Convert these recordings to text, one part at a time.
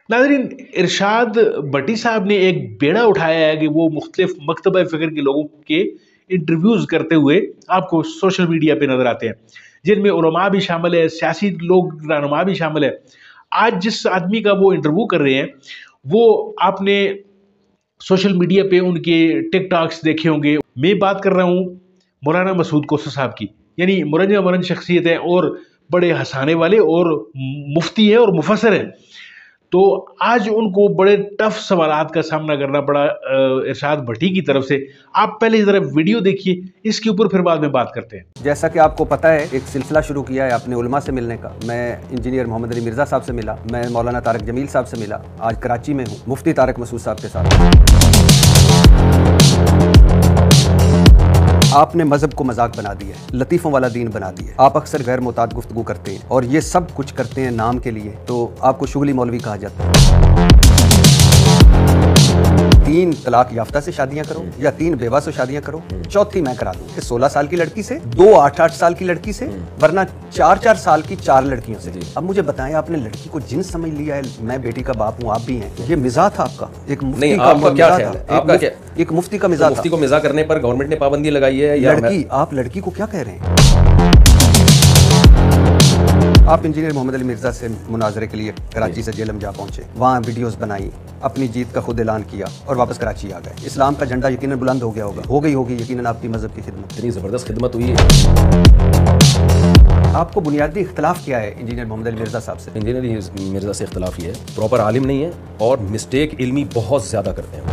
नाज़रीन, इरशाद भट्टी साहब ने एक बेड़ा उठाया है कि वो मुख्तलिफ मकतबा फ़िक्र के लोगों के इंटरव्यूज़ करते हुए आपको सोशल मीडिया पे नज़र आते हैं, जिनमें उलमा भी शामिल है, सियासी लोग, रहनुमा भी शामिल है। आज जिस आदमी का वो इंटरव्यू कर रहे हैं, वो आपने सोशल मीडिया पे उनके टिकटॉक्स देखे होंगे। मैं बात कर रहा हूँ मौलाना मसूद कोसा साहब की, यानी मुरंजा शख्सियत है और बड़े हंसाने वाले और मुफ्ती है और मुफस्सिर है। तो आज उनको बड़े टफ सवालात का सामना करना पड़ा इरशाद भट्टी की तरफ से। आप पहले ज़रा वीडियो देखिए, इसके ऊपर फिर बाद में बात करते हैं। जैसा कि आपको पता है, एक सिलसिला शुरू किया है अपने उलमा से मिलने का। मैं इंजीनियर मोहम्मद अली मिर्ज़ा साहब से मिला, मैं मौलाना तारिक जमील साहब से मिला, आज कराची में हूँ मुफ्ती तारिक मसूद साहब के साथ। आपने मजहब को मजाक बना दिया है, लतीफ़ों वाला दीन बना दिया। आप अक्सर गैर मुताद गुफ्तगू करते हैं और ये सब कुछ करते हैं नाम के लिए, तो आपको शुगली मौलवी कहा जाता है। 3 तलाक याफ्ता से शादियां करो या 3 बेवा से शादियां करो, चौथी मैं करा दूं। 16 साल की लड़की से, 2 8-8 साल की लड़की से, वरना 4-4 साल की 4 लड़कियों से। अब मुझे बताएं, आपने लड़की को जिन्स समझ लिया है। मैं बेटी का बाप हूँ, आप भी हैं। ये मिजाज था आपका, एक मुफ्ती का मिजाज था, एक मुफ्ती का मिजाज था। मुफ्ती को मिजाज करने पर गवर्नमेंट ने पाबंदी लगाई है या आप लड़की को क्या कह रहे हैं? आप इंजीनियर मोहम्मद अली मिर्ज़ा से मुनाजरे के लिए कराची से जेलम जा पहुंचे, वहाँ वीडियोस बनाई, अपनी जीत का खुद ऐलान किया और वापस कराची आ गए। इस्लाम का झंडा यकीनन बुलंद हो गया होगा, हो गई होगी यकीनन आपकी मजहब की खिदमत। इतनी ज़बरदस्त खिदमत हुई है। आपको बुनियादी इख्तलाफ क्या है इंजीनियर मोहम्मद अली मिर्ज़ा साहब से? इंजीनियर मिर्ज़ा से इख्तलाफ ये है, प्रॉपर आलिम नहीं है और मिस्टेक इल्मी बहुत ज़्यादा करते हैं।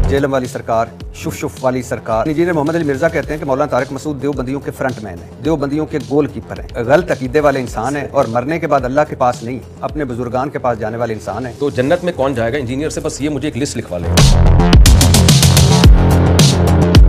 जेलम वाली सरकार, शुफ वाली सरकार। इंजीनियर मोहम्मद अली मिर्ज़ा कहते हैं कि मौलाना तारिक मसूद देवबंदियों के फ्रंट मैन है, देवबंदियों के गोल कीपर हैं, गलत अकीदे वाले इंसान है और मरने के बाद अल्लाह के पास नहीं, अपने बुजुर्गान के पास जाने वाले इंसान है। तो जन्नत में कौन जाएगा इंजीनियर से? बस ये मुझे एक लिस्ट लिखवा लें।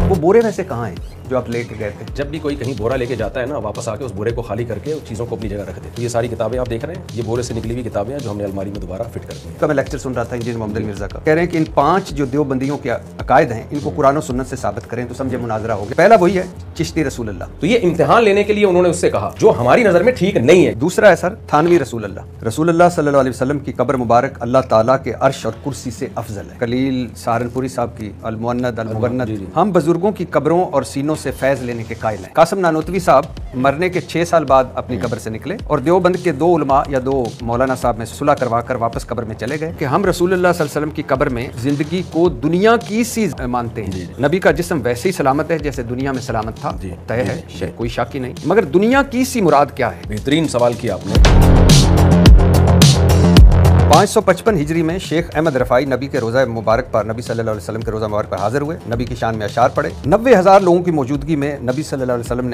वो बोरे में से कहाँ हैं जो आप लेके गए थे? जब भी कोई कहीं बोरा लेके जाता है ना, वापस आके उस बोरे को खाली करके उस चीज़ों को अपनी जगह रख दे। तो ये सारी किताबें आप देख रहे हैं, ये बोरे से निकली हुई किताबें हैं जो हमने अलमारी में दोबारा फिट कर दी हैं। मैं लेक्चर सुन रहा था इंजीनियर मोहम्मद अली मिर्ज़ा का, कह रहे हैं कि इन 5 जो देवबंदियों के अकायद हैं, इनको कुरान और सुन्नत से साबित करें तो समझे मुनाजरा हो गया। पहला वही है चिश्ती रसूल अल्लाह, तो ये इम्तिहान लेने के लिए उन्होंने उससे कहा जो हमारी नज़र में ठीक नहीं है। दूसरा है सर थानवी रसूल अल्लाह सल्लल्लाहु अलैहि वसल्लम की कब्र मुबारक अल्लाह ताला के अर्श और कुर्सी से अफजल है। कलील सहारनपुरी साहब की अल मुअन्नद अल मुगन्नद। हम बुजुर्गों की कब्रों और सीनों से फैज लेने के कायल हैं। कासिम नानोतवी साहब मरने के 6 साल बाद अपनी कब्र से निकले और देवबंद के 2 उलमा या 2 मौलाना साहब में सुलह करवा कर वापस कब्र में चले गए कि हम रसूलुल्लाह सल्लल्लाहु अलैहि वसल्लम की कब्र में जिंदगी को दुनिया की सी मानते हैं। नबी का जिस्म वैसे ही सलामत है जैसे दुनिया में सलामत था, तय है, कोई शक ही नहीं। मगर दुनिया की सी मुराद क्या है? बेहतरीन सवाल किया आपने। 555 हिजरी में शेख अहमद रफ़ाई नबी के रोज़ा मुबारक पर, नबी सल्लल्लाहु अलैहि वसल्लम के रोज़ा मुबारक पर हाजिर हुए, नबी की शान में अशार पढ़े। 90,000 लोगों की मौजूदगी में नबी सल्लल्लाहु अलैहि वसल्लम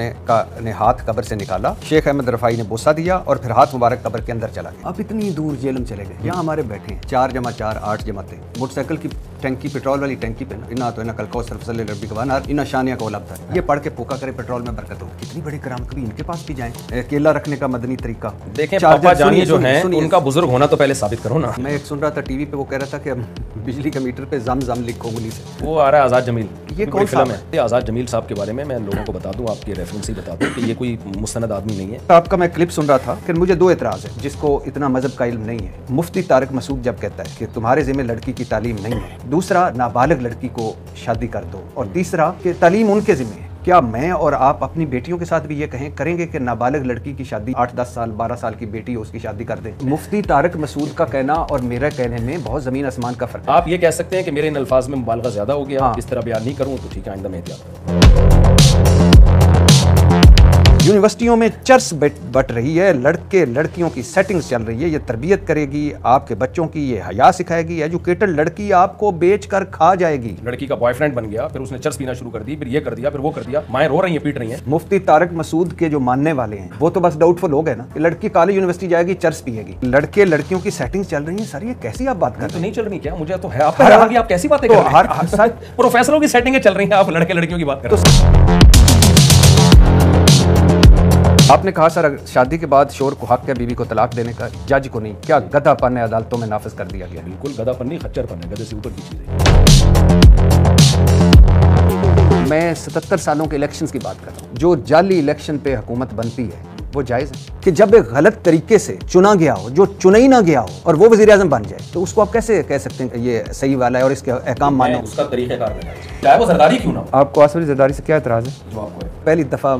ने हाथ कब्र से निकाला, शेख अहमद रफ़ाई ने बोसा दिया और फिर हाथ मुबारक कब्र के अंदर चला गया। आप इतनी दूर जेलम चले गए, यहाँ हमारे बैठे हैं 4 जमा 4 8 जमाते, मोटरसाइकिल की टंकी, पेट्रोल वाली टंकी पे इना तो इना कल कौसर फसल रब्बी का वानार इना शानिया का ओलब था। ये पढ़ के फूका करे पेट्रोल में बरकत हो। कितनी बड़ी कराम, कभी इनके पास भी जाएं। केला रखने का मदनी तरीका देखें। पापा जानिए जो हैं उनका बुजुर्ग होना तो पहले साबित करो ना। मैं एक सुन रहा था टीवी पे, वो कह रहा था कि बिजली के मीटर पे जम जम लिखो उंगली से। वो आ रहा है आज़ाद जमील, ये कौन फिल्म है? ये आज़ाद जमील साहब के बारे में मैं लोगों को बता दूं, आपके रेफरेंस ही बता दूं कि ये कोई मुस्तनद आदमी नहीं है। आपका मैं क्लिप सुन रहा था कि मुझे 2 एतराज़ है जिसको इतना मजहब का इल्म नहीं है। मुफ्ती तारिक मसूद जब कहता है कि तुम्हारे ज़िम्मे लड़की की तालीम नहीं है, दूसरा नाबालिग लड़की को शादी कर दो, और तीसरा कि तालीम उनके ज़िम्मे है। क्या मैं और आप अपनी बेटियों के साथ भी ये करेंगे कि नाबालिग लड़की की शादी 8-10 साल 12 साल की बेटी हो उसकी शादी कर दें? मुफ्ती तारिक मसूद का कहना और मेरा कहने में बहुत ज़मीन आसमान का फ़र्क है। आप ये कह सकते हैं कि मेरे इन अल्फाज में मुबालगा ज़्यादा हो गया, इस तरह बयान नहीं करूँ तो ठीक है, आइंदा मैं एहतियात करूँ। यूनिवर्सिटियों में चर्च बट रही है, लड़के लड़कियों की सेटिंग्स चल रही है, ये तरबियत करेगी आपके बच्चों की, ये हया सिखाएगी। एजुकेटेड लड़की आपको बेच कर खा जाएगी। लड़की का बॉयफ्रेंड बन गया, फिर उसने चर्च पीना शुरू कर दी, फिर ये कर दिया, फिर वो कर दिया, माएँ रो रही हैं, पीट रही हैं। मुफ्ती तारिक मसूद के जो मानने वाले हैं वो तो बस डाउटफुल हो गए ना कि लड़की कॉलेज यूनिवर्सिटी जाएगी, चर्च पिएगी। लड़के लड़कियों की सेटिंग्स चल रही है। सर ये कैसी आप बात कर रहे हैं? तो नहीं चल रही क्या? मुझे तो है आप कैसी बातें कर रहे हैं? प्रोफेसरों की सेटिंगें चल रही हैं, आप लड़के लड़कियों की बात कर रहे हैं। आपने कहा सर शादी के बाद शोर को हक है बीवी को तलाक देने का, जज को नहीं। क्या गधापन है अदालतों में नाफिज कर दिया गया? बिल्कुल गधापन नहीं, खच्चरपन है, गधे से ऊपर की चीज़ है। मैं 77 सालों के इलेक्शंस की बात कर रहा हूँ। जो जाली इलेक्शन पे हुकूमत बनती है वो जायज़ है कि जब एक गलत तरीके से चुना गया हो, जो चुना ही ना गया हो, और वो वज़ीर आज़म बन जाए, तो उसको आप कैसे कह सकते हैं कि ये सही वाला है और इसके अहकाम मानो? उसका तरीक़ेकार बताइए, चाहे वो ज़रदारी क्यों ना हो। आपको आसफ़ी ज़रदारी से क्या एतराज़ है? जो आपको है। पहली दफ़ा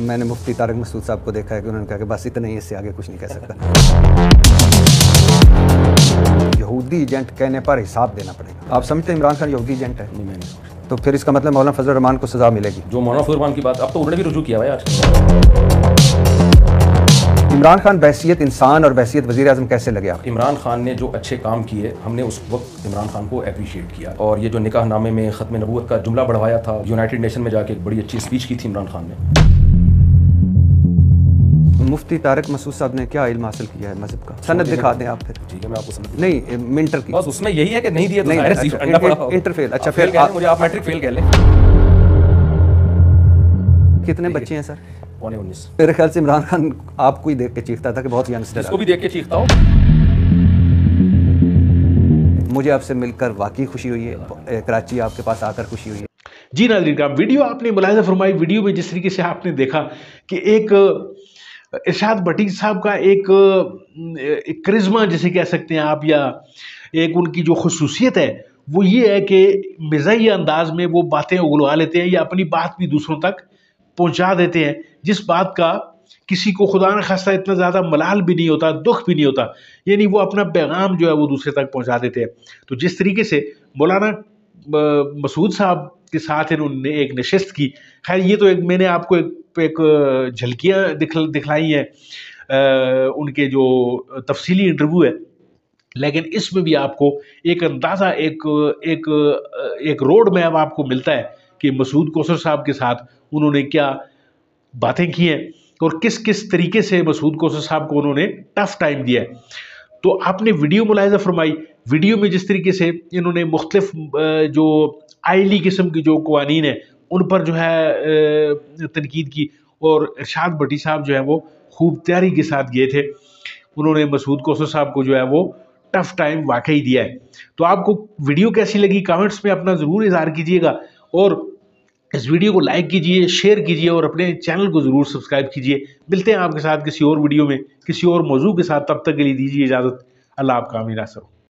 मैंने मुफ्ती तारिक मसूद साहब को देखा है कि उन्होंने कहा कि बस इतना ही, इससे आगे कुछ नहीं कह सकता। यहूदी एजेंट कहने पर हिसाब देना पड़ेगा। आप समझते हैं इमरान खान यहूदी एजेंट है? नहीं, मैं नहीं समझता। तो फिर इसका मतलब मौलाना फजल रहमान को सज़ा मिलेगी। जो मौलाना फजल रहमान की बात, अब तो उन्होंने भी रुजू किया भाई आज। इमरान खान बैसियत इंसान और बैसियत वज़ीर आज़म कैसे लगे आप? इमरान खान ने जो अच्छे काम किए, हमने उस वक्त इमरान खान को अप्रिशिएट किया। और ये जो निकाह नामे में ख़त्म नबूवत का जुमला बढ़वाया था, यूनाइटेड नेशन में जाके एक बड़ी अच्छी स्पीच की थी इमरान खान ने। मुफ्ती तारिक मसूद साहब ने क्या इल्म हासिल किया है मज़हब का? सनद दिखा दें आप फिर। ठीक है, मैं आपको सनद नहीं, मिंटर की। बस उसमें यही है कि नहीं दिए तो नहीं, ज़ाहिर अच्छा, अंडा पड़ा होगा। इंटरफेल। अच्छा, फेल फिर कह लें, मुझे आप मैट्रिक फेल कह लें। कितने बच्चे हैं सर? 19। मेरे ख्याल से इमरान खान आपको ही देख के चीखता था कि बहुत यंगस्टर। इसको भी देख के चीखता हूँ। मुझे आपसे मिलकर वाकई खुशी हुई है, कराची आपके पास आकर खुशी हुई है। जी नाज़रीन का वीडियो आपने मुलाहिज़ा फरमाई। वीडियो में जिस तरीके से आपने देखा कि एक इरशाद भट्टी साहब का एक करिश्मा जिसे कह सकते हैं आप, या एक उनकी जो खुसूसियत है वो ये है कि मिज़ाही अंदाज में वो बातें उगलवा लेते हैं या अपनी बात भी दूसरों तक पहुंचा देते हैं, जिस बात का किसी को खुदा न खास्ता इतना ज़्यादा मलाल भी नहीं होता, दुख भी नहीं होता, यानी वो अपना पैगाम जो है वो दूसरे तक पहुंचा देते हैं। तो जिस तरीके से मौलाना मसूद साहब के साथ इन्होंने एक नशिस्त की, खैर ये तो एक मैंने आपको एक झलकियाँ दिखलाई हैं उनके जो तफसीली इंटरव्यू है, लेकिन इसमें भी आपको एक अंदाज़ा, एक रोड मैप आपको मिलता है कि मसूद कोसर साहब के साथ उन्होंने क्या बातें की हैं और किस किस तरीके से मसूद कोसर साहब को उन्होंने टफ टाइम दिया है। तो आपने वीडियो मुलाहिज़ा फरमाई, वीडियो में जिस तरीके से इन्होंने मुख्तलिफ जो आइली किस्म की जो कवानीन है उन पर जो है तनकीद की, और इरशाद भट्टी साहब जो है वो खूब तैयारी के साथ गए थे, उन्होंने मसूद कोसर साहब को जो है वो टफ टाइम वाकई दिया है। तो आपको वीडियो कैसी लगी कमेंट्स में अपना ज़रूर इज़हार कीजिएगा, और इस वीडियो को लाइक कीजिए, शेयर कीजिए और अपने चैनल को ज़रूर सब्सक्राइब कीजिए। मिलते हैं आपके साथ किसी और वीडियो में किसी और मौजू के साथ, तब तक के लिए दीजिए इजाज़त। अल्लाह आपका आमीन।